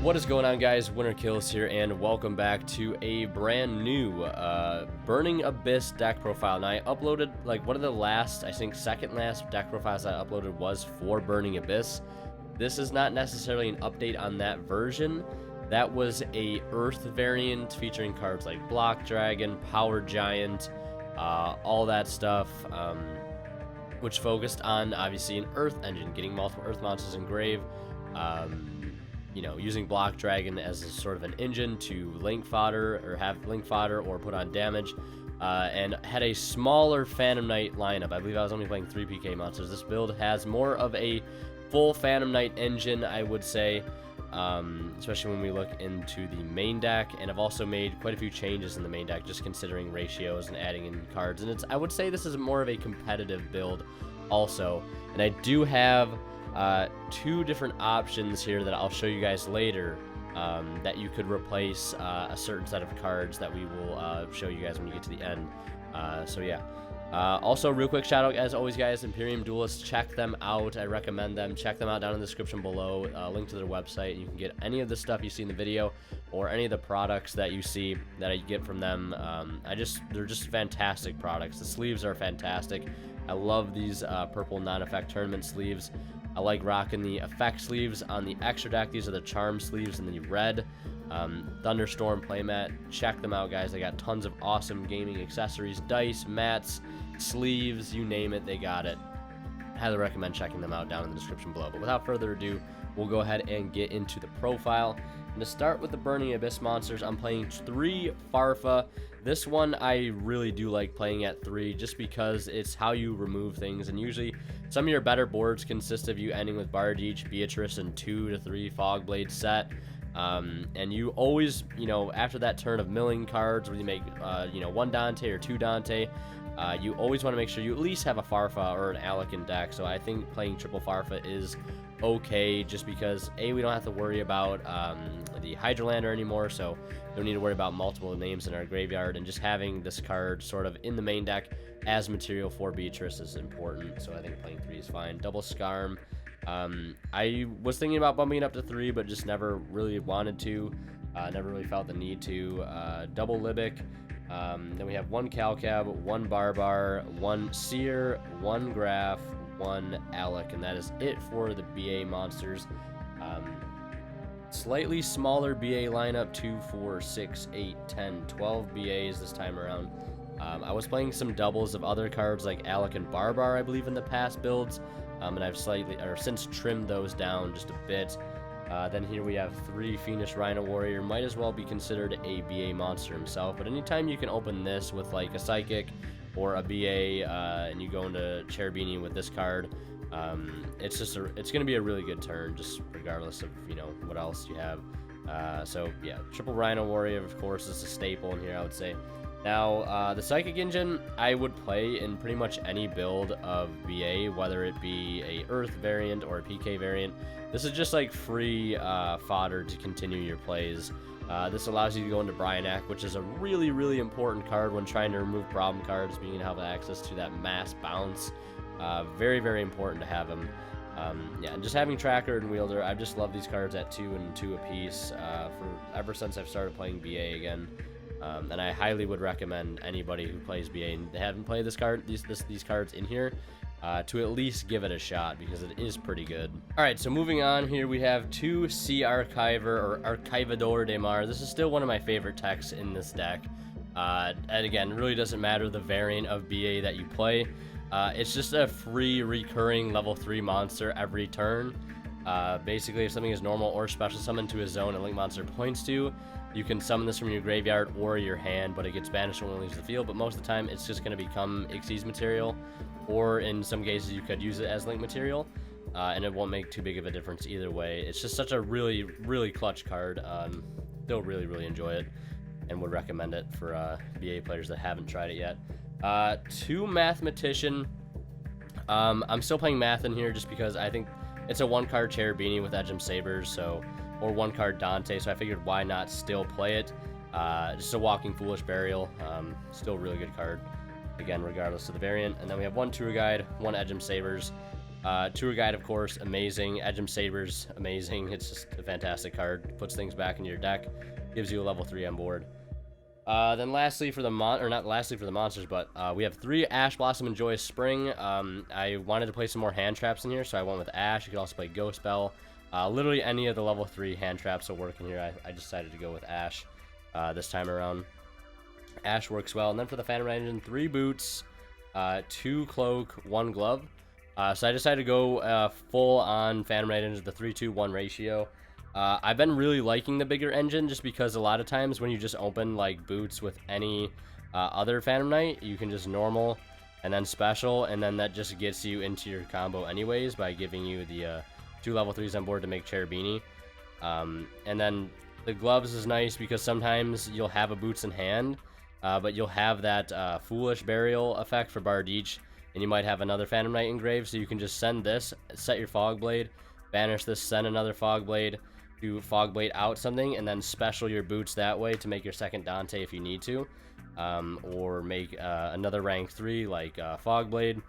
What is going on, guys? Winter Kills here, and welcome back to a brand new Burning Abyss deck profile. Now, I uploaded, like, one of the last, I think, second last deck profiles I uploaded was for Burning Abyss. This is not necessarily an update on that version. That was a Earth variant featuring cards like Block Dragon, Power Giant, all that stuff, which focused on, obviously, an Earth engine, getting multiple Earth monsters in grave, you know, using Block Dragon as a sort of an engine to link fodder, or have link fodder, or put on damage, and had a smaller Phantom Knight lineup. I believe I was only playing 3 PK monsters. This build has more of a full Phantom Knight engine, I would say, especially when we look into the main deck, and I've also made quite a few changes in the main deck, just considering ratios and adding in cards, and I would say this is more of a competitive build also, and I do have 2 different options here that I'll show you guys later, that you could replace a certain set of cards that we will show you guys when you get to the end. So yeah. Also, real quick shout out, as always, guys, Imperium Duelists, check them out. I recommend them. Check them out down in the description below. Link to their website. You can get any of the stuff you see in the video, or any of the products that you see that I get from them. They're just fantastic products. The sleeves are fantastic. I love these purple non-effect tournament sleeves. I like rocking the effect sleeves on the extra deck. These are the charm sleeves in the red. Thunderstorm playmat. Check them out, guys. They got tons of awesome gaming accessories, dice, mats, sleeves, you name it, they got it. Highly recommend checking them out down in the description below. But without further ado, we'll go ahead and get into the profile. And to start with the Burning Abyss monsters, I'm playing 3 Farfa. This one I really do like playing at 3, just because it's how you remove things, and usually some of your better boards consist of you ending with Bardiche, Beatrice, and 2 to 3 Fogblade set. And you always, you know, after that turn of milling cards, where you make, you know, 1 Dante or 2 Dante, you always want to make sure you at least have a Farfa or an Alec in deck. So I think playing triple Farfa is okay, just because A, we don't have to worry about the Hydralander anymore, so we don't need to worry about multiple names in our graveyard, and just having this card sort of in the main deck as material for Beatrice is important. So I think playing 3 is fine. Double Scarm. I was thinking about bumping it up to 3, but just never really wanted to. Never really felt the need to. Double Libic. Then we have 1 Calcab, 1 Barbar, 1 Seer, 1 Graph, 1 Alec, and that is it for the BA monsters. Slightly smaller BA lineup, 2, 4, 6, 8, 10, 12 BAs this time around. I was playing some doubles of other cards like Alec and Barbar, I believe, in the past builds. And I've since trimmed those down just a bit. Then here we have 3 Fiendish Rhino Warrior. Might as well be considered a BA monster himself, but anytime you can open this with like a Psychic or a BA, and you go into Cherubini with this card, it's going to be a really good turn, just regardless of, you know, what else you have. So yeah, triple Rhino Warrior, of course, is a staple in here, I would say. Now, the Psychic Engine, I would play in pretty much any build of BA, whether it be a Earth variant or a PK variant. This is just like free fodder to continue your plays. This allows you to go into Bryanak, which is a really, really important card when trying to remove problem cards, being able to have access to that mass bounce. Very, very important to have them. Yeah, and just having Tracker and Wielder, I've just loved these cards at 2 and 2 apiece ever since I've started playing BA again. And I highly would recommend anybody who plays BA and they haven't played these cards in here, to at least give it a shot, because it is pretty good. Alright, so moving on here, we have 2 Sea Archiver, or Archivador de Mar. This is still one of my favorite techs in this deck. And again, it really doesn't matter the variant of BA that you play. It's just a free recurring level 3 monster every turn. Basically, if something is normal or special summoned to a zone a link monster points to, you can summon this from your graveyard or your hand, but it gets banished when it leaves the field. But most of the time, it's just going to become Xyz material, or in some cases, you could use it as link material, and it won't make too big of a difference either way. It's just such a really, really clutch card. Still really, really enjoy it, and would recommend it for BA players that haven't tried it yet. 2 Mathematician. I'm still playing Math in here just because I think it's a 1-card Cherubini with Edgem Sabers, so, or 1-card Dante, so I figured why not still play it. Just a Walking Foolish Burial, still a really good card. again, regardless of the variant. And then we have 1 Tour Guide, 1 Edgem Sabers. Tour Guide, of course, amazing. Edgem Sabers, amazing. It's just a fantastic card. Puts things back into your deck. Gives you a level 3 on board. Then lastly for the not lastly for the monsters, but we have 3 Ash Blossom and Joyous Spring. I wanted to play some more hand traps in here, so I went with Ash. You could also play Ghost Bell. Literally any of the level 3 hand traps will work in here. I decided to go with Ash this time around. Ash works well. And then for the Phantom Knight Engine, 3 boots, 2 cloak, 1 glove. So I decided to go full on Phantom Knight Engine, the 3-2-1 ratio. I've been really liking the bigger engine just because a lot of times when you just open like boots with any other Phantom Knight, you can just normal and then special, and then that just gets you into your combo anyways by giving you the 2 level 3s on board to make Cherubini. And then the gloves is nice because sometimes you'll have a boots in hand, but you'll have that Foolish Burial effect for Bardiche, and you might have another Phantom Knight engraved, so you can just send this, set your Fog Blade, banish this, send another Fog Blade, do Fog Blade out something, and then special your boots that way to make your second Dante if you need to, or make another rank 3 like Fog Blade,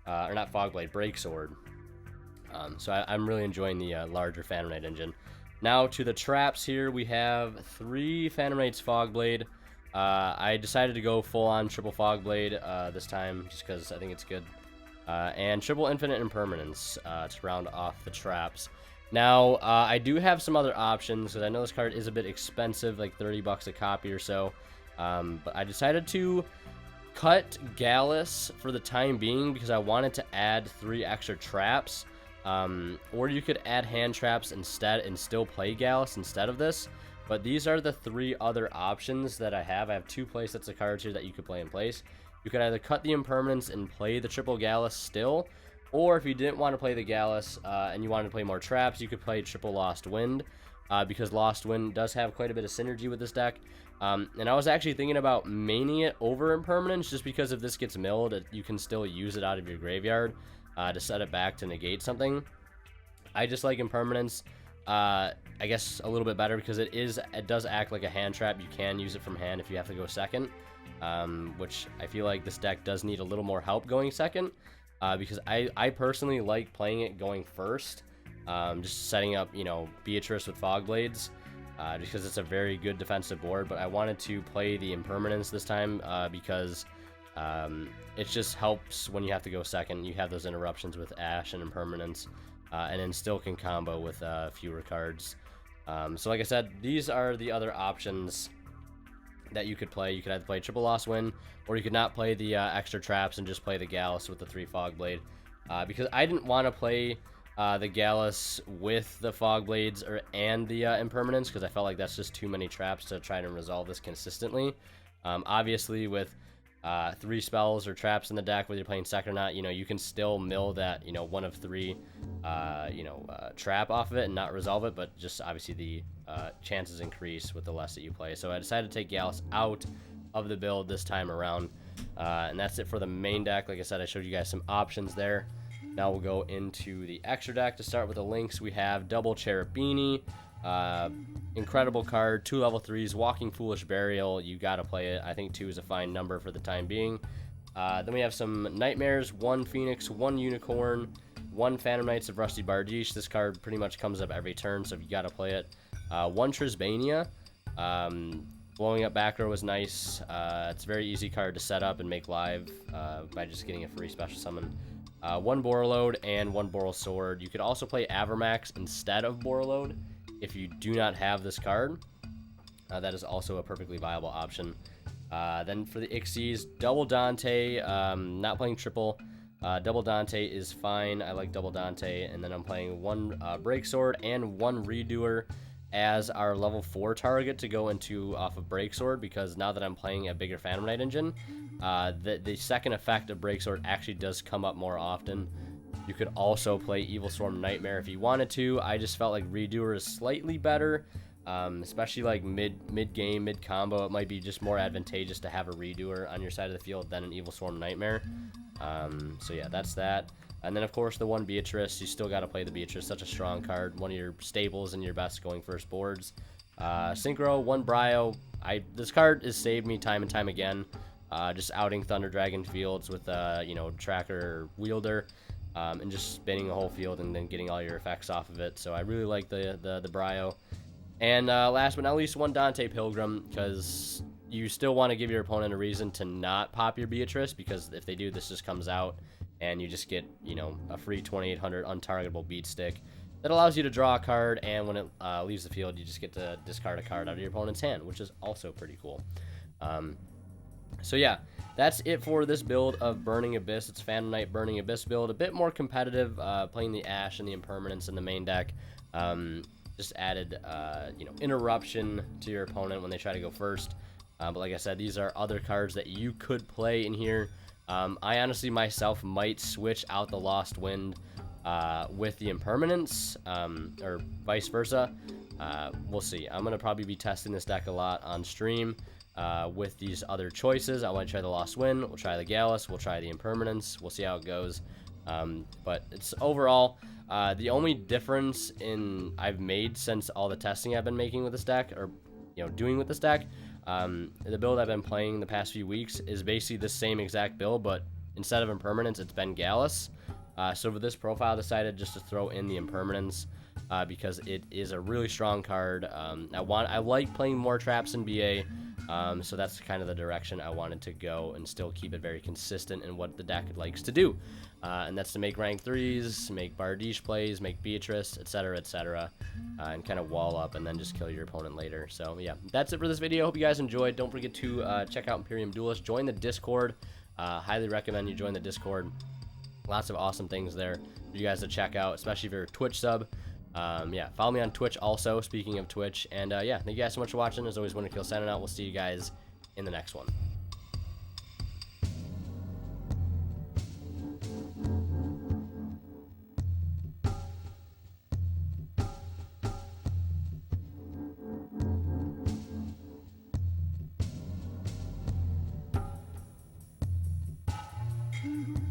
or not Fog Blade, Break Sword. So I'm really enjoying the larger Phantom Knight engine. Now to the traps here, we have 3 Phantom Knights Fog Blade. I decided to go full on triple Fog Blade this time just because I think it's good. And triple Infinite Impermanence to round off the traps. Now, I do have some other options because I know this card is a bit expensive, like 30 bucks a copy or so. But I decided to cut Gallus for the time being because I wanted to add 3 extra traps. Or you could add hand traps instead and still play Gallus instead of this. But these are the 3 other options that I have. I have 2 play sets of cards here that you could play in place. You could either cut the Impermanence and play the triple Gallus still, or if you didn't want to play the Gallus and you wanted to play more traps, you could play triple Lost Wind, because Lost Wind does have quite a bit of synergy with this deck. And I was actually thinking about maining it over Impermanence, just because if this gets milled, you can still use it out of your graveyard to set it back to negate something. I just like Impermanence, I guess, a little bit better because it does act like a hand trap. You can use it from hand if you have to go second, which I feel like this deck does need a little more help going second, because I personally like playing it going first, just setting up, you know, Beatrice with Fog Blades, because it's a very good defensive board. But I wanted to play the Impermanence this time because it just helps when you have to go second. You have those interruptions with Ash and Impermanence, and then still can combo with fewer cards. So like I said, these are the other options that you could play. You could either play triple Lost Wind, or you could not play the extra traps and just play the Gallus with the 3 Fog Blade, because I didn't want to play the Gallus with the Fog Blades and the Impermanence, because I felt like that's just too many traps to try to resolve this consistently. Obviously with 3 spells or traps in the deck, whether you're playing second or not, you know, you can still mill that, you know, 1 of 3 trap off of it and not resolve it, but just obviously the chances increase with the less that you play. So I decided to take Gallus out of the build this time around, and that's it for the main deck. Like I said, I showed you guys some options there. Now we'll go into the extra deck. To start with the links, we have double Cherubini, incredible card, 2 level 3s, Walking Foolish Burial. You gotta play it. I think 2 is a fine number for the time being. Then we have some Nightmares, 1 Phoenix, 1 Unicorn, 1 Phantom Knights of Rusty Bardiche. This card pretty much comes up every turn, so you gotta play it. 1 Trisbania. Blowing up back row is nice. It's a very easy card to set up and make live by just getting a free special summon. 1 Borreload and 1 Boral Sword. You could also play Avermax instead of Borreload if you do not have this card. That is also a perfectly viable option. Then for the Ixies, double Dante. Not playing triple. Double Dante is fine. I like double Dante. And then I'm playing 1 Break Sword and 1 Redoer as our level 4 target to go into off of Break Sword, because now that I'm playing a bigger Phantom Knight engine, the second effect of Break Sword actually does come up more often. You could also play Evil Swarm Nightmare if you wanted to. I just felt like Redoer is slightly better, especially like mid-game, mid-combo. It might be just more advantageous to have a Redoer on your side of the field than an Evil Swarm Nightmare. So yeah, that's that. And then, of course, the 1 Beatrice. You still got to play the Beatrice. Such a strong card. One of your staples and your best going first boards. Synchro, 1 Brio. This card has saved me time and time again. just outing Thunder Dragon fields with you know, tracker wielder, and just spinning the whole field and then getting all your effects off of it. So I really like the Brio. And last but not least, one Dante Pilgrim, because you still want to give your opponent a reason to not pop your Beatrice, because if they do, this just comes out and you just get, you know, a free 2800 untargetable beat stick that allows you to draw a card, and when it leaves the field, you just get to discard a card out of your opponent's hand, which is also pretty cool. So yeah, that's it for this build of Burning Abyss. It's Phantom Knight Burning Abyss build, a bit more competitive, playing the Ash and the Impermanence in the main deck. Just added, you know, interruption to your opponent when they try to go first. But like I said, these are other cards that you could play in here. I honestly myself might switch out the Lost Wind with the Impermanence, or vice versa. We'll see. I'm going to probably be testing this deck a lot on stream with these other choices. I want to try the Lost Wind, we'll try the Gallus, we'll try the Impermanence, we'll see how it goes. But it's overall, the only difference I've made since all the testing I've been making with this deck, or, you know, doing with this deck, the build I've been playing the past few weeks is basically the same exact build, but instead of Impermanence, it's been Gallus. So for this profile, I decided just to throw in the Impermanence, because it is a really strong card. I like playing more traps in BA, so that's kind of the direction I wanted to go and still keep it very consistent in what the deck likes to do. And that's to make rank 3s, make Bardiche plays, make Beatrice, etc., and kind of wall up and then just kill your opponent later. So yeah, that's it for this video. Hope you guys enjoyed. Don't forget to check out Imperium Duelist. Join the Discord. Highly recommend you join the Discord. Lots of awesome things there for you guys to check out, especially if you're a Twitch sub. Yeah, follow me on Twitch also, speaking of Twitch. And yeah, thank you guys so much for watching. As always, Winter Kill signing out. We'll see you guys in the next one. Mm-hmm.